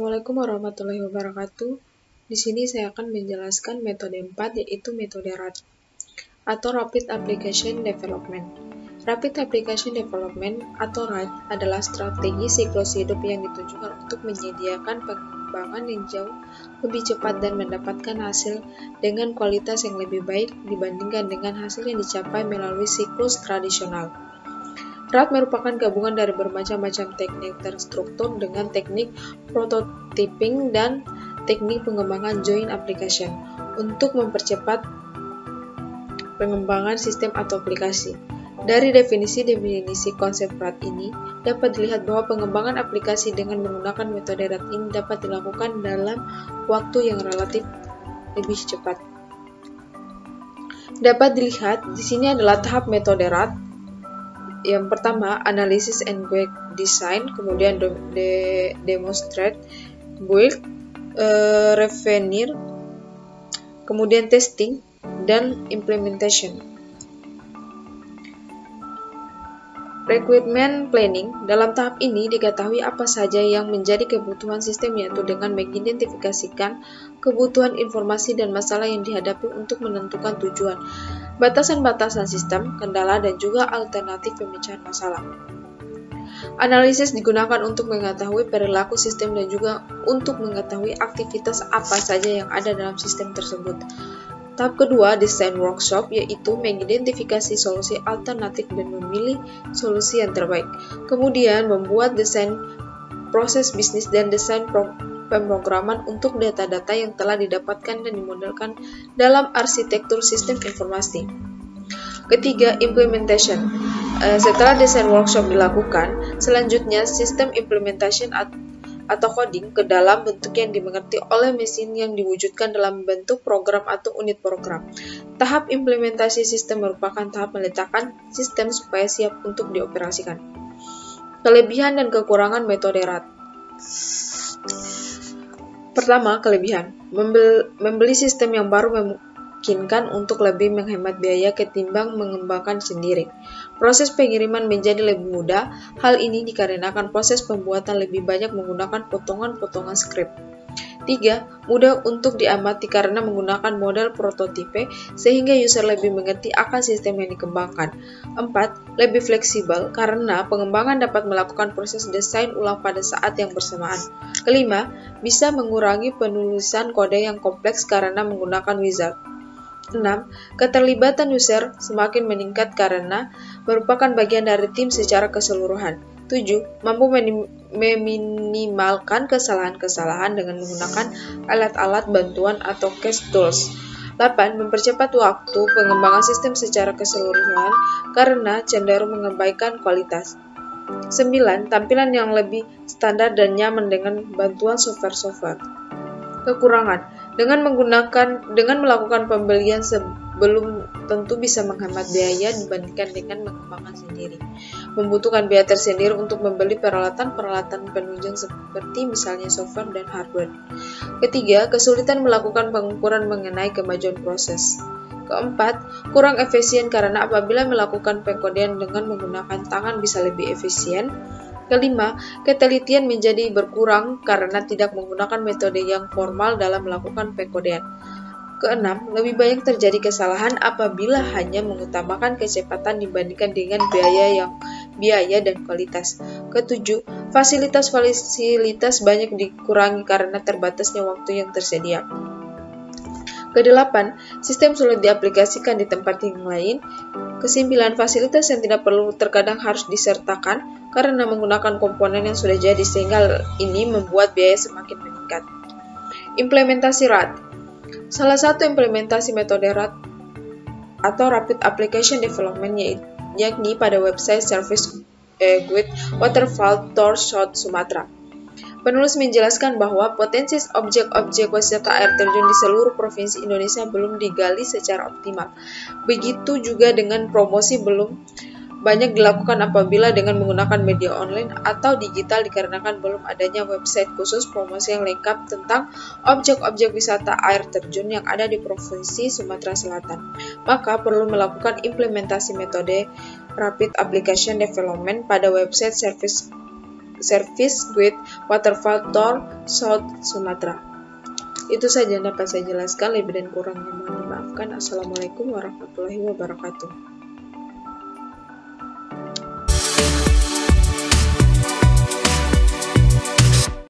Assalamualaikum warahmatullahi wabarakatuh. Di sini saya akan menjelaskan metode 4, yaitu metode RAD atau Rapid Application Development. Rapid Application Development atau RAD adalah strategi siklus hidup yang ditujukan untuk menyediakan pengembangan yang jauh lebih cepat dan mendapatkan hasil dengan kualitas yang lebih baik dibandingkan dengan hasil yang dicapai melalui siklus tradisional. RAD merupakan gabungan dari bermacam-macam teknik terstruktur dengan teknik prototyping dan teknik pengembangan joint application untuk mempercepat pengembangan sistem atau aplikasi. Dari definisi konsep RAD ini, dapat dilihat bahwa pengembangan aplikasi dengan menggunakan metode RAD ini dapat dilakukan dalam waktu yang relatif lebih cepat. Dapat dilihat di sini adalah tahap metode RAD. Yang pertama, analysis and build design, kemudian demonstrate, build, refine, kemudian testing, dan implementation. Requirement planning. Dalam tahap ini diketahui apa saja yang menjadi kebutuhan sistem, yaitu dengan mengidentifikasikan kebutuhan informasi dan masalah yang dihadapi untuk menentukan tujuan, batasan-batasan sistem, kendala, dan juga alternatif pemecahan masalah. Analisis digunakan untuk mengetahui perilaku sistem dan juga untuk mengetahui aktivitas apa saja yang ada dalam sistem tersebut. Tahap kedua, desain workshop, yaitu mengidentifikasi solusi alternatif dan memilih solusi yang terbaik. Kemudian, membuat desain proses bisnis dan desain pemrograman untuk data-data yang telah didapatkan dan dimodelkan dalam arsitektur sistem informasi. Ketiga, implementation. Setelah desain workshop dilakukan, selanjutnya sistem implementation atau coding ke dalam bentuk yang dimengerti oleh mesin yang diwujudkan dalam bentuk program atau unit program. Tahap implementasi sistem merupakan tahap meletakkan sistem supaya siap untuk dioperasikan. Kelebihan dan kekurangan metode RAD. Pertama, kelebihan. Membeli sistem yang baru memungkinkan untuk lebih menghemat biaya ketimbang mengembangkan sendiri. Proses pengiriman menjadi lebih mudah. Hal ini dikarenakan proses pembuatan lebih banyak menggunakan potongan-potongan skrip. 3. Mudah untuk diamati karena menggunakan model prototipe sehingga user lebih mengerti akan sistem yang dikembangkan. 4. Lebih fleksibel karena pengembangan dapat melakukan proses desain ulang pada saat yang bersamaan. Kelima, bisa mengurangi penulisan kode yang kompleks karena menggunakan wizard. 6. Keterlibatan user semakin meningkat karena merupakan bagian dari tim secara keseluruhan. 7. Mampu meminimalkan kesalahan-kesalahan dengan menggunakan alat-alat bantuan atau case tools. 8. Mempercepat waktu pengembangan sistem secara keseluruhan karena cenderung mengabaikan kualitas. 9. Tampilan yang lebih standar dan nyaman dengan bantuan software. Kekurangan. Dengan melakukan pembelian sebelum tentu bisa menghemat biaya dibandingkan dengan mengembangkan sendiri. Membutuhkan biaya tersendiri untuk membeli peralatan penunjang seperti misalnya software dan hardware. Ketiga, kesulitan melakukan pengukuran mengenai kemajuan proses. Keempat, kurang efisien karena apabila melakukan pengkodean dengan menggunakan tangan bisa lebih efisien. Kelima, ketelitian menjadi berkurang karena tidak menggunakan metode yang formal dalam melakukan pengkodean. Keenam, lebih banyak terjadi kesalahan apabila hanya mengutamakan kecepatan dibandingkan dengan biaya dan kualitas. Ketujuh, fasilitas banyak dikurangi karena terbatasnya waktu yang tersedia. Kedelapan, sistem sulit diaplikasikan di tempat yang lain. Kesembilan, fasilitas yang tidak perlu terkadang harus disertakan karena menggunakan komponen yang sudah jadi sehingga ini membuat biaya semakin meningkat. Implementasi RAD. Salah satu implementasi metode RAD atau Rapid Application Development yakni pada website Service Guide Waterfall Tour South Sumatra. Penulis menjelaskan bahwa potensi objek-objek wisata air terjun di seluruh provinsi Indonesia belum digali secara optimal. Begitu juga dengan promosi belum banyak dilakukan apabila dengan menggunakan media online atau digital dikarenakan belum adanya website khusus promosi yang lengkap tentang objek-objek wisata air terjun yang ada di Provinsi Sumatera Selatan. Maka perlu melakukan implementasi metode Rapid Application Development pada website Service service with Waterfall Tour South Sumatra. Itu saja yang dapat saya jelaskan, lebih dan kurangnya mohon dimaafkan. Assalamualaikum warahmatullahi wabarakatuh.